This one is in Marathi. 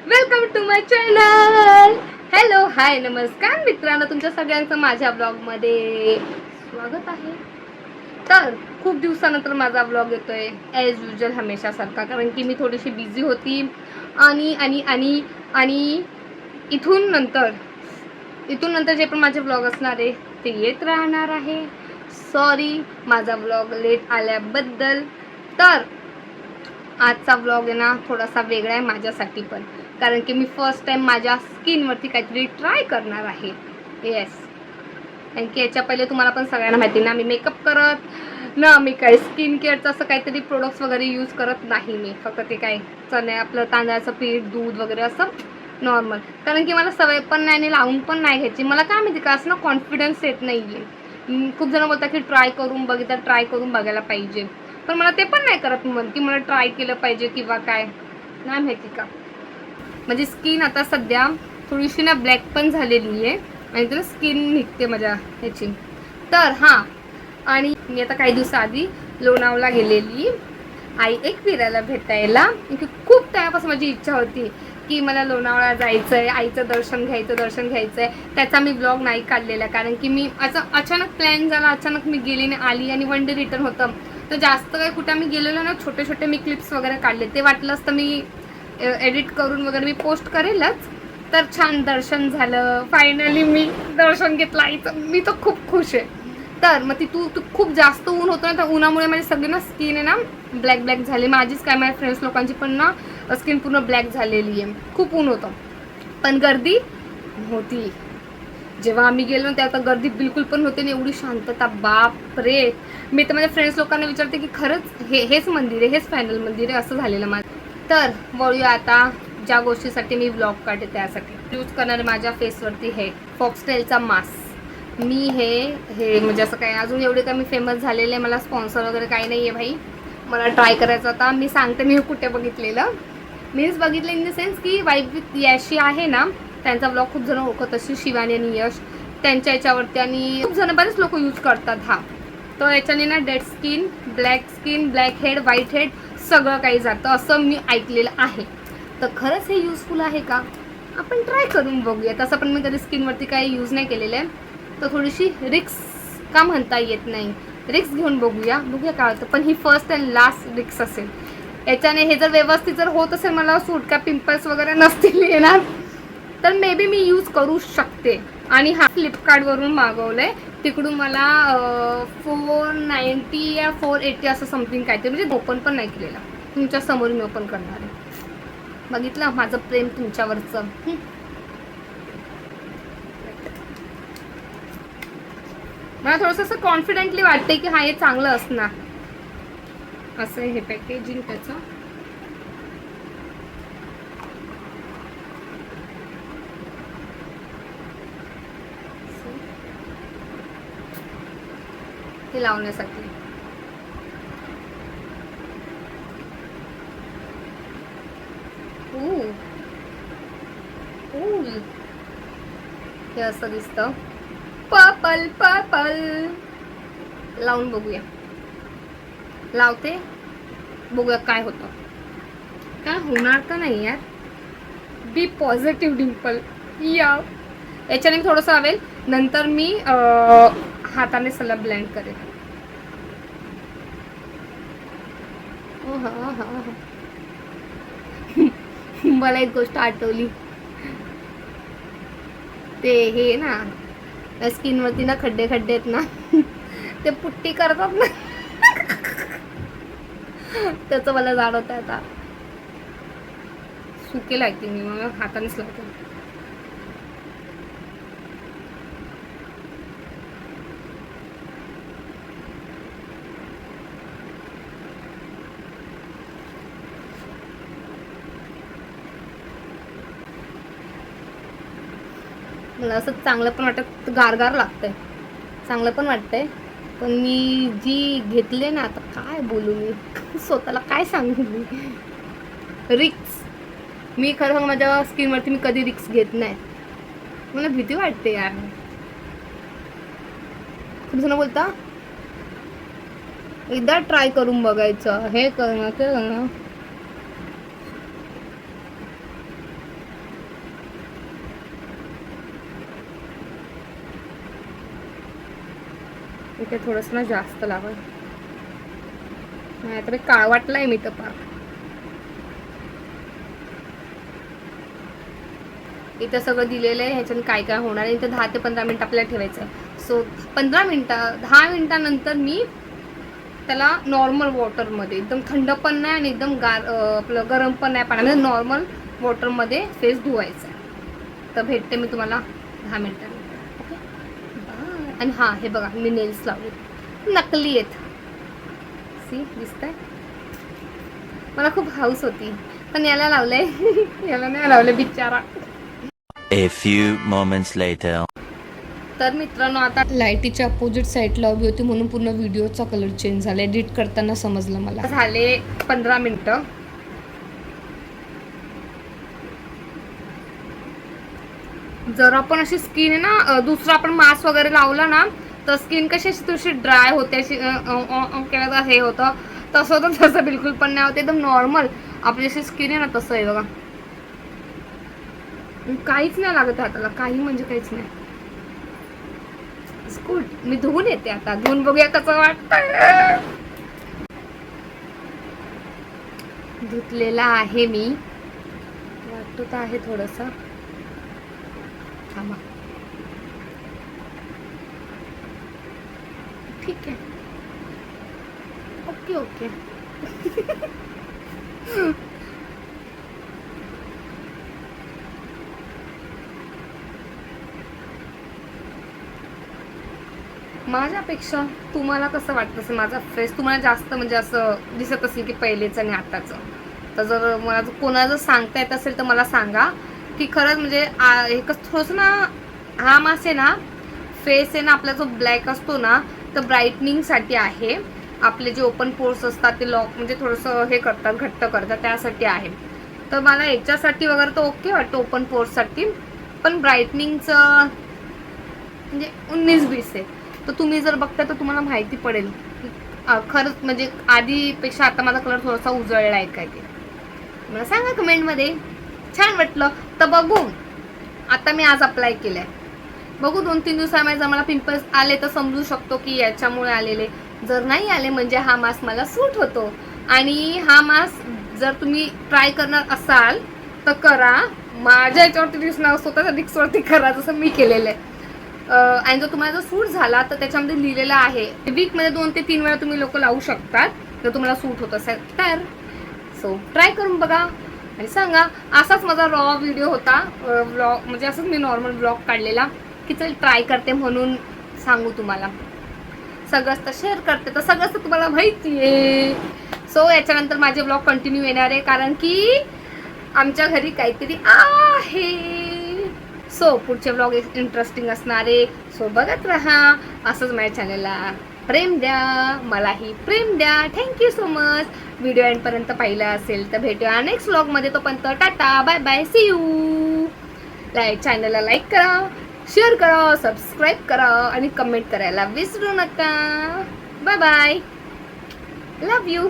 Welcome to my channel. Hello, hi, नमस्कार मित्रांनो, तुमच्या सगळ्यांचं माझ्या ब्लॉगमध्ये स्वागत आहे. तर खूप दिवसानंतर माझा ब्लॉग येतोय ॲज युजल हमेशासारखा, कारण की मी थोडीशी बिझी होती आणि आणि आणि आणि इथून नंतर जे पण माझे ब्लॉग असणार आहे ते येत राहणार आहे. सॉरी माझा ब्लॉग लेट आल्याबद्दल. तर आजचा ब्लॉग आहे ना थोडासा वेगळा आहे माझ्यासाठी पण, कारण की मी फर्स्ट टाइम माझ्या स्किनवरती काहीतरी ट्राय करणार आहे. येस, कारण की याच्या पहिले तुम्हाला पण सगळ्यांना माहिती ना, मी मेकअप करत ना, मी काय स्किन केअरचं असं काहीतरी प्रोडक्ट्स वगैरे यूज करत नाही. मी फक्त ते काय आपलं तांदळाचं पीठ, दूध वगैरे असं नॉर्मल, कारण की मला सवय पण नाही आणि लावून पण नाही घ्यायची. मला काय माहिती का असं ना कॉन्फिडन्स येत नाही आहे. खूप जण बोलतात की ट्राय करून बघायला पाहिजे, पण मला ते पण नाही करत मन की मला ट्राय केलं पाहिजे किंवा काय, नाही माहिती का. म्हणजे स्किन आता सध्या थोडीशी ना ब्लॅक पण झालेली आहे आणि त्याला स्किन निघते माझ्या ह्याची. तर हां, आणि मी आता काही दिवसाआधी लोणावळा गेलेली आई एक फिरायला भेटायला. खूप त्यापासून माझी इच्छा होती की मला लोणावळा जायचं आहे, आईचं दर्शन घ्यायचं आहे. त्याचा मी ब्लॉग नाही काढलेला, कारण की मी असं अचानक प्लॅन झाला, अचानक मी गेली आणि आली आणि वन डे रिटर्न होतं. तर जास्त काही कुठं मी गेलेलो ना, छोटे छोटे मी क्लिप्स वगैरे काढले. ते वाटलं असतं मी एडिट करून वगैरे मी पोस्ट करेलच. तर छान दर्शन झालं, फायनली मी दर्शन घेतलं आईचं. मी तर खूप खुश आहे. तर मग तू खूप जास्त ऊन होतं ना, तर उन्हामुळे माझी सगळी ना स्किन आहे ना ब्लॅक झाली. माझीच काय, माझ्या फ्रेंड्स लोकांची पण ना स्किन पूर्ण ब्लॅक झालेली आहे. खूप ऊन होतं, पण गर्दी होती. जेव्हा आम्ही गेलो तेव्हा तर गर्दी बिलकुल पण होते आणि एवढी शांतता, बाप रे. मी तर माझ्या फ्रेंड्स लोकांना विचारते की खरंच हेच मंदिर आहे, हेच फायनल मंदिर आहे, असं झालेलं माझं. तर वळूया आता ज्या गोष्टीसाठी मी ब्लॉग काढते त्यासाठी. यूज करणारे माझ्या फेसवरती हे फॉक्सटेलचा मास्क. मी हे म्हणजे असं काय अजून एवढे काय मी फेमस झालेले, मला स्पॉन्सर वगैरे काही नाही आहे भाई. मला ट्राय करायचा होता. मी सांगते मी कुठे बघितलेलं. मीच बघितलं इन द सेन्स की वाईब विथ यशी आहे ना, त्यांचा ब्लॉग खूप जण ओळखत अशी, शिवानी आणि यश, त्यांच्या याच्यावरती. आणि खूप जण बरेच लोक यूज करतात हा. तर याच्याने ना dead skin, black head, white head सगळं काही जातं असं मी ऐकलेलं आहे. तर खरंच हे युजफुल आहे का, आपण ट्राय करून बघूया. तसं पण मी कधी स्किनवरती काही यूज नाही केलेलं आहे, तर थोडीशी रिक्स का म्हणता येत नाही, रिक्स घेऊन बघूया काय होतं. पण ही फर्स्ट अँड लास्ट रिक्स असेल. याच्याने हे जर व्यवस्थित जर होत असेल, मला सूट का पिंपल्स वगैरे नसतील येणार, तर मे बी मी यूज करू शकते. आणि हा फ्लिपकार्टवरून मागवलंय. तिकडून मला 490 या 480 असं समथिंग काहीतरी, म्हणजे ओपन पण नाही केलेलं. तुमच्या समोर मी ओपन करणार आहे. बघितलं माझं प्रेम तुमच्यावरचं. मला थोडंसं असं कॉन्फिडेंटली वाटते की हा हे चांगलं असणार. असं हे पॅकेजिंग त्याचं. हे लावण्यासाठी हे असं दिसतं, पर्पल. लावून बघूया, लावते बघूया काय होतं. काय होणार तर नाही यार. बी पॉझिटिव्ह डिम्पल. याच्याने मी थोडंसं लावेल, नंतर मी हाताने सलग ब्लेंड करेल. मला एक गोष्ट आठवली. ते हे ना स्किनवरती ना खड्डे आहेत ना, ते पुट्टी करतात ना, त्याचं मला जाणवतं आता. सुकेल आहे ते, मी मला हातानेच लावते. मला असं चांगलं पण वाटत, गारगार लागतंय, चांगलं पण वाटतंय. पण मी जी घेतले ना, आता काय बोलू मी स्वतःला, काय सांगू मी. रिक्स, मी खरं माझ्या स्किनवरती मी कधी रिक्स घेत नाही. मला भीती वाटते यार. खूप जण बोलता एकदा ट्राय करून बघायचं, हे करणं ते करणं. इथे थोडंसं ना जास्त लागल, नाहीतर काळ वाटलाय मी तर पार. इथं सगळं दिलेलं आहे, ह्याच्याने काय काय होणार आहे. इथं 10 ते 15 मिनिट आपल्याला ठेवायचं आहे. सो 15 मिनिटं 10 मिनिटानंतर मी त्याला नॉर्मल वॉटरमध्ये, एकदम थंड पण नाही आणि एकदम आपलं गरम पण नाही पाण्यामध्ये, नॉर्मल वॉटरमध्ये फेस धुवायचा. तर भेटते मी तुम्हाला 10 मिनिटांनी. Okay bye. आणि हां, हे बघा मी नेल्स लावले, नकली आहेत. सी दिसतंय, मला खूप हाऊस होती पण याला लावलंय याला नाही लावलं बिचारा. A few moments later. तर मित्रांनो, आता लाईटीच्या अपोजिट साईडला उभी होती म्हणून पूर्ण व्हिडिओचा कलर चेंज झाला. एडिट करताना समजलं मला. झाले 15 मिनिटं. जर आपण अशी स्किन आहे ना, दुसरा आपण मास्क वगैरे लावला ना तर स्किन कशी अशी थोडीशी ड्राय होते, अशी केलं हे होतं. तसं होतं, तसं बिलकुल पण नाही होतं. एकदम नॉर्मल आपली अशी स्किन आहे ना तसं आहे बघा. काहीच नाही लागत हाताला, काही म्हणजे काहीच नाही. गुड. मी धुवून येते आता, धुवून बघूया कसं वाटतं. धुतलेला आहे मी, वाटतो तर आहे थोडंसं. थांबा, ठीक आहे, ओके ओके. माझ्यापेक्षा तुम्हाला कसं वाटतं असं माझा फेस? तुम्हाला जास्त म्हणजे असं दिसत असेल की पहिलेचं आणि आताचं. तर जर मला कोणाला जर सांगता येत असेल तर मला सांगा की खरंच म्हणजे हे कसं थोडंसं ना, हा मास्क आहे ना, फेस आहे ना आपला जो ब्लॅक असतो ना, तर ब्राईटनिंगसाठी आहे. आपले जे ओपन पोर्स असतात ते लॉक म्हणजे थोडंसं हे करतात, घट्ट करतात, त्यासाठी आहे. तर मला याच्यासाठी वगैरे तर ओके वाटतं ओपन पोर्ससाठी, पण ब्राईटनिंगचं म्हणजे 19-20 आहे. तर तुम्ही जर बघता तर तुम्हाला माहिती पडेल की खरंच म्हणजे आधीपेक्षा आता माझा कलर थोडासा उजळला आहे काय ते. मला सांगा कमेंटमध्ये. छान वाटलं तर बघू. आता मी आज अप्लाय केलंय, बघू 2-3 दिवसामध्ये जर मला पिंपल्स आले तर समजू शकतो की याच्यामुळे आलेले. जर नाही आले म्हणजे हा मास्क मला सूट होतो. आणि हा मास्क जर तुम्ही ट्राय करणार असाल तर करा. माझ्या याच्यावरती दिसणार, स्वतःच्या डिक्सवरती करा जसं मी केलेलं आहे. आणि जर तुम्हाला जर सूट झाला तर त्याच्यामध्ये लिहिलेलं आहे वीकमध्ये 2 ते 3 वेळा तुम्ही लोक लावू शकतात जर तुम्हाला सूट होत असेल तर. सो ट्राय करून बघा आणि सांगा. असाच माझा रॉ व्हिडिओ होता, व्लॉग म्हणजे असंच मी नॉर्मल व्लॉग काढलेला की चल ट्राय करते म्हणून सांगू तुम्हाला. सगळंच तर शेअर करते तर सगळंच तर तुम्हाला माहिती आहे. सो याच्यानंतर माझे व्लॉग कंटिन्यू येणार आहे कारण की आमच्या घरी काहीतरी आहे. सो पुढचे व्लॉग इंटरेस्टिंग असणारे. सो बघत राहा. असंच माझ्या चॅनलला प्रेम द्या, मलाही प्रेम द्या. Thank you so much. व्हिडिओ एंडपर्यंत पाहिला असेल तर भेटूया नेक्स्ट व्लॉगमध्ये. तोपर्यंत tata, bye bye, see you. चॅनलला लाईक करा, शेअर करा, सबस्क्राईब करा आणि कमेंट करायला विसरू नका. Bye bye, love you.